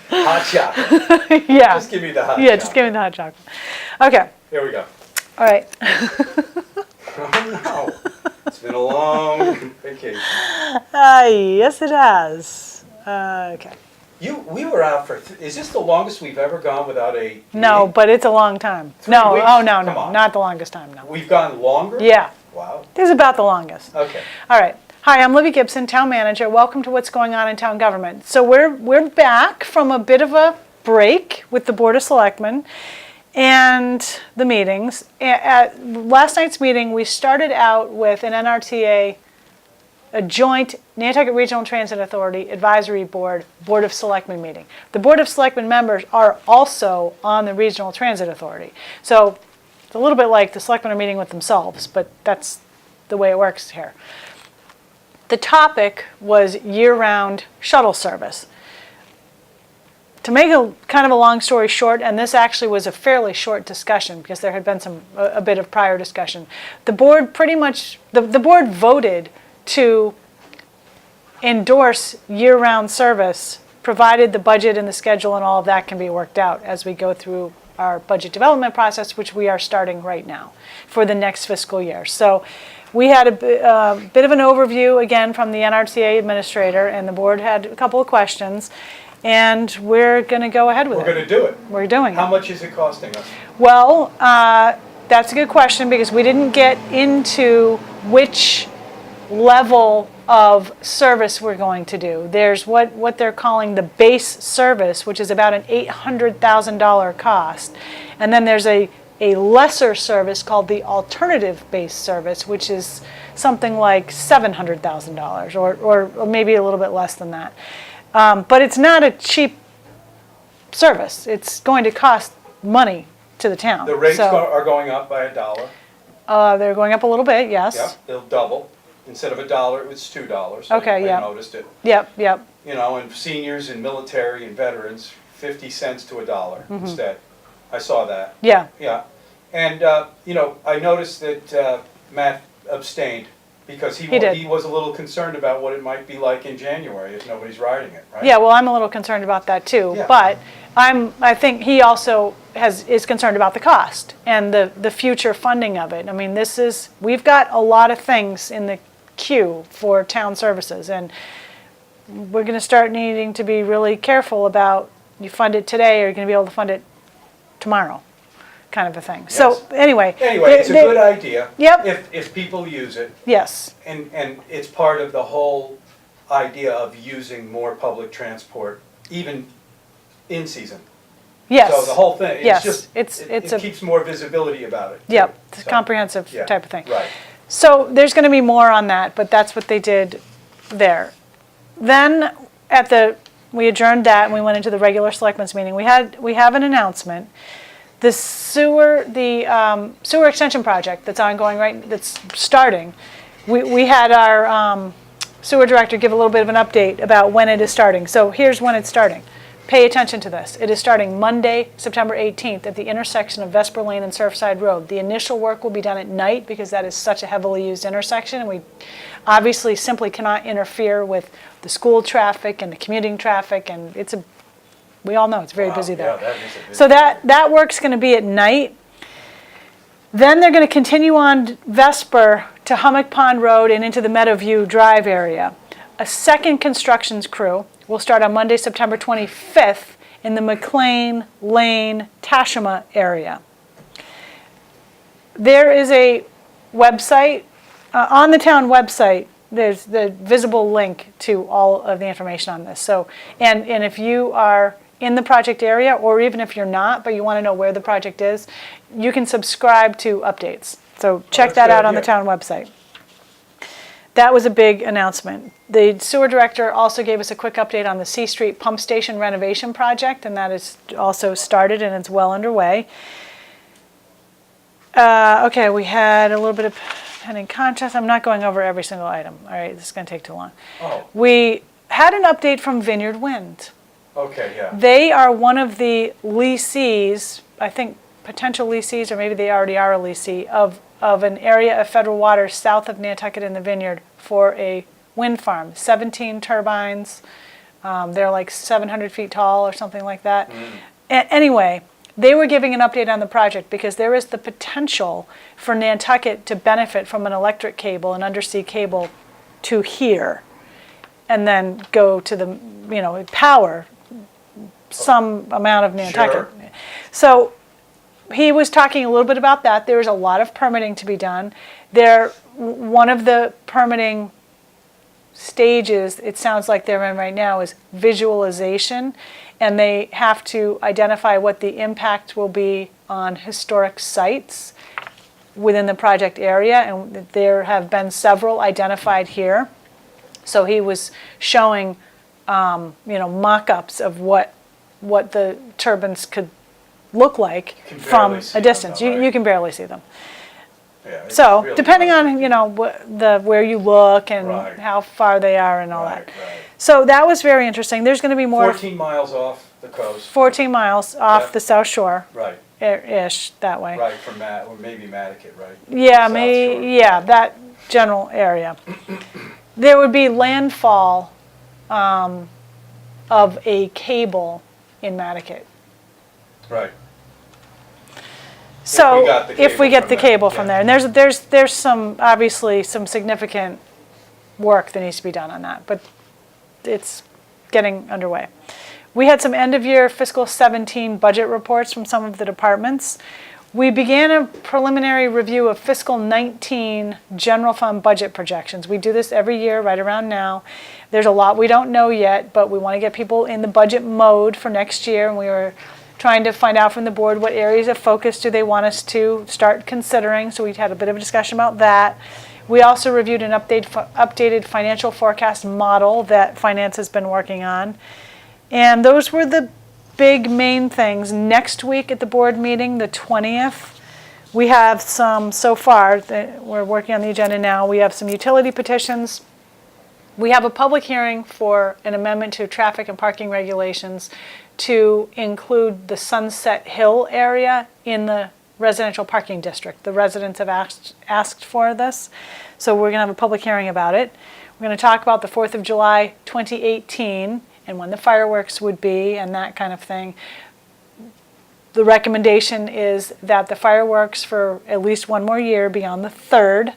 Hot chocolate. Yeah. Just give me the hot chocolate. Yeah, just give me the hot chocolate. Okay. Here we go. All right. Oh no. It's been a long vacation. Yes, it has. Okay. We were out for, is this the longest we've ever gone without a No, meeting? but it's a long time. 3 No, weeks? oh no, Come no, on. not the longest time, no. We've gone longer? Yeah, Wow. this is about the longest. Okay. All right. Hi, I'm Libby Gibson, Town Manager. Welcome to What's Going On in Town Government. So we're back from a bit of a break with the Board of Selectmen and the meetings. At last night's meeting, we started out with an NRTA, a joint Nantucket Regional Transit Authority Advisory Board of Selectmen meeting. The Board of Selectmen members are also on the Regional Transit Authority. So it's a little bit like the selectmen are meeting with themselves, but that's the way it works here. The topic was year-round shuttle service. To make a kind of a long story short, and this actually was a fairly short discussion because there had been a bit of prior discussion, the board pretty much, the board voted to endorse year-round service provided the budget and the schedule and all of that can be worked out as we go through our budget development process, which we are starting right now for the next fiscal year. So we had a bit of an overview again from the NRTA administrator, and the board had a couple of questions, and we're going to go ahead with it. We're going to do it. We're doing it. How much is it costing us? Well, that's a good question because we didn't get into which level of service we're going to do. There's what they're calling the base service, which is about an $800,000 cost. And then there's a lesser service called the alternative base service, which is something like $700,000 or maybe a little bit less than that. But it's not a cheap service. It's going to cost money to the town. The rates are going up by $1. They're going up a little bit, yes. Yeah, they'll double. Instead of $1, it's $2. Okay, yeah. I noticed it. Yep, yep. You know, and seniors and military and veterans, 50 cents to $1 instead. I saw that. Yeah. Yeah. And, you know, I noticed that Matt abstained because he was a little concerned about what it might be like in January if nobody's riding it, right? Yeah, well, I'm a little concerned about that too. Yeah. But I think he also is concerned about the cost and the future funding of it. I mean, we've got a lot of things in the queue for town services, and we're going to start needing to be really careful about you fund it today or you're going to be able to fund it tomorrow, kind of a thing. Yes. So anyway, it's a good idea. Yep. If people use it. Yes. And it's part of the whole idea of using more public transport, even in season. Yes. So the whole thing, it keeps more visibility about it. Yep. It's a comprehensive type of thing. Right. So there's going to be more on that, but that's what they did there. Then we adjourned that and we went into the regular selectmen's meeting. We have an announcement. The sewer extension project that's ongoing that's starting. We had our sewer director give a little bit of an update about when it is starting. So here's when it's starting. Pay attention to this. It is starting Monday, September 18th at the intersection of Vesper Lane and Surfside Road. The initial work will be done at night because that is such a heavily used intersection, and we obviously simply cannot interfere with the school traffic and the commuting traffic, and we all know it's very busy there. Yeah, that is a busy so that work's going to be at night. Then they're going to continue on Vesper to Hummock Pond Road and into the Meadowview Drive area. A second constructions crew will start on Monday, September 25th in the McLean Lane, Tashima area. There is a website, on the town website, there's the visible link to all of the information on this. So, and if you are in the project area, or even if you're not, but you want to know where the project is, you can subscribe to updates. So check that out on the town website. That was a big announcement. The sewer director also gave us a quick update on the C Street pump station renovation project, and that is also started and it's well underway. Okay, we had a little bit of pending contracts. I'm not going over every single item. All right, this is going to take too long. Oh. We had an update from Vineyard Wind. Okay, yeah. They are one of the lessees, I think potential lessees, or maybe they already are a lessee, of an area of federal waters south of Nantucket in the Vineyard for a wind farm. 17 turbines, They're like 700 feet tall or something like that. Anyway, they were giving an update on the project because there is the potential for Nantucket to benefit from an electric cable, an undersea cable to here, and then go to the, power some amount of Nantucket. Sure. So he was talking a little bit about that. There is a lot of permitting to be done. One of the permitting stages, it sounds like they're in right now, is visualization, and they have to identify what the impact will be on historic sites within the project area, and there have been several identified here. So he was showing, mock-ups of what the turbines could look like from a distance. You can barely see them. Yeah, So really depending nice. on where you look and Right. how far they are and all Right, that. right. So that was very interesting. There's going to be more. 14 miles off the coast. 14 miles off Yeah. the South Shore, Right, ish, that way. right, from or maybe Matticat, right? Yeah, South Shore. that general area. There would be landfall of a cable in Matticat. Right. So got the if we cable get from the there, cable from yeah. there, and there's some, obviously, some significant work that needs to be done on that, but it's getting underway. We had some end-of-year fiscal 17 budget reports from some of the departments. We began a preliminary review of fiscal 19 general fund budget projections. We do this every year right around now. There's a lot we don't know yet, but we want to get people in the budget mode for next year, and we were trying to find out from the board what areas of focus do they want us to start considering, so we had a bit of a discussion about that. We also reviewed an updated financial forecast model that finance has been working on. And those were the big main things. Next week at the board meeting, the 20th, we have some, so far, we're working on the agenda now, we have some utility petitions. We have a public hearing for an amendment to traffic and parking regulations to include the Sunset Hill area in the residential parking district. The residents have asked for this, so we're going to have a public hearing about it. We're going to talk about the 4th of July 2018 and when the fireworks would be and that kind of thing. The recommendation is that the fireworks for at least one more year be on the 3rd.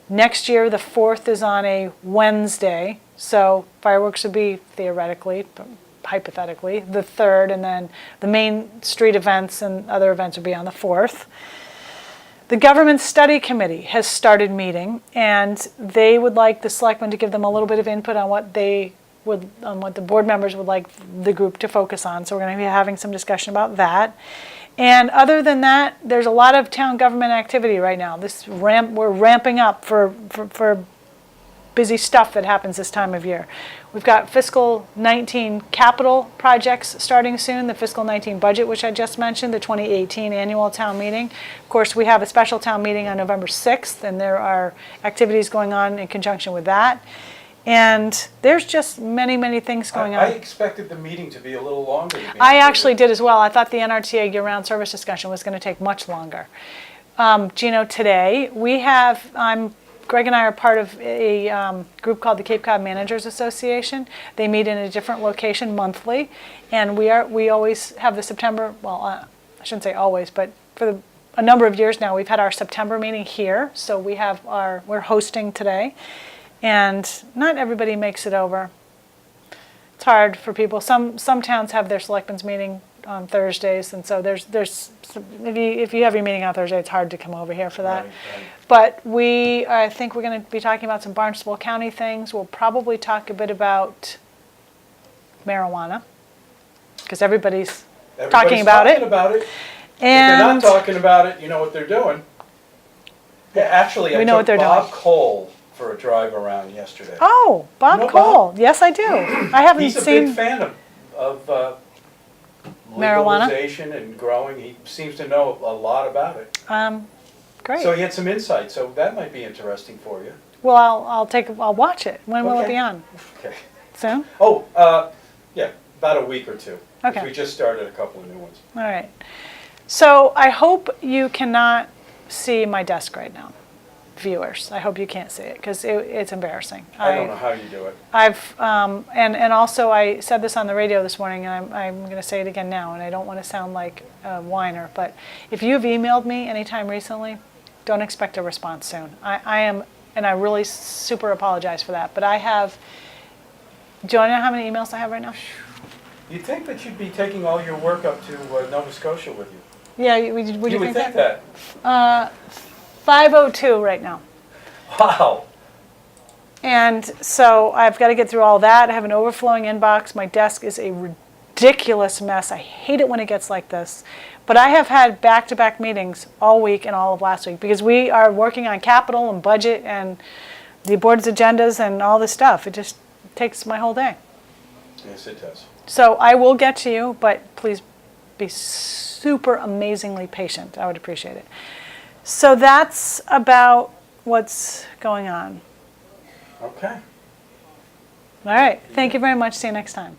Next year, the 4th is on a Wednesday, so fireworks would be theoretically, hypothetically, the 3rd, and then the main street events and other events would be on the 4th. The Government Study Committee has started meeting, and they would like the selectmen to give them a little bit of input on what the board members would like the group to focus on. So we're going to be having some discussion about that. And other than that, there's a lot of town government activity right now. We're ramping up for busy stuff that happens this time of year. We've got fiscal 19 capital projects starting soon, the fiscal 19 budget, which I just mentioned, the 2018 annual town meeting. Of course, we have a special town meeting on November 6th, and there are activities going on in conjunction with that. And there's just many, many things going on. I expected the meeting to be a little longer. I actually did as well. I thought the NRTA year-round service discussion was going to take much longer. Gino, today Greg and I are part of a group called the Cape Cod Managers Association. They meet in a different location monthly, and we always have the September, I shouldn't say always, but for a number of years now, we've had our September meeting here, so we're hosting today, and not everybody makes it over. It's hard for people. Some towns have their selectmen's meeting on Thursdays, and so there's if you have your meeting on Thursday, it's hard to come over here for that. Right. But I think we're going to be talking about some Barnstable County things. We'll probably talk a bit about marijuana, because everybody's talking about it. If And they're not talking about it, you know what they're doing. Yeah, actually, I took Bob Cole for a drive around yesterday. Oh, Bob You know Cole. Bob? Yes, I do. I haven't He's a seen big fan of marijuana legalization and growing. He seems to know a lot about it. Great. So he had some insight, so that might be interesting for you. Well, I'll watch it. When will it be on? Okay. Soon? Oh, yeah, about a week or two. Okay. We just started a couple of new ones. All right. So I hope you cannot see my desk right now. viewers. I hope you can't see it because it's embarrassing. I don't know how you do it. And also I said this on the radio this morning, and I'm going to say it again now, and I don't want to sound like a whiner, but if you've emailed me anytime recently, don't expect a response soon. I am, and I really super apologize for that, but I have, do you want to know how many emails I have right now? You'd think that you'd be taking all your work up to Nova Scotia with you. Yeah, would You you would think think that? 502 right now. Wow. And so I've got to get through all that. I have an overflowing inbox. My desk is a ridiculous mess. I hate it when it gets like this. But I have had back-to-back meetings all week and all of last week because we are working on capital and budget and the board's agendas and all this stuff. It just takes my whole day. Yes, it does. So I will get to you, but please be super amazingly patient. I would appreciate it. So that's about what's going on. Okay. All right. Thank you very much. See you next time.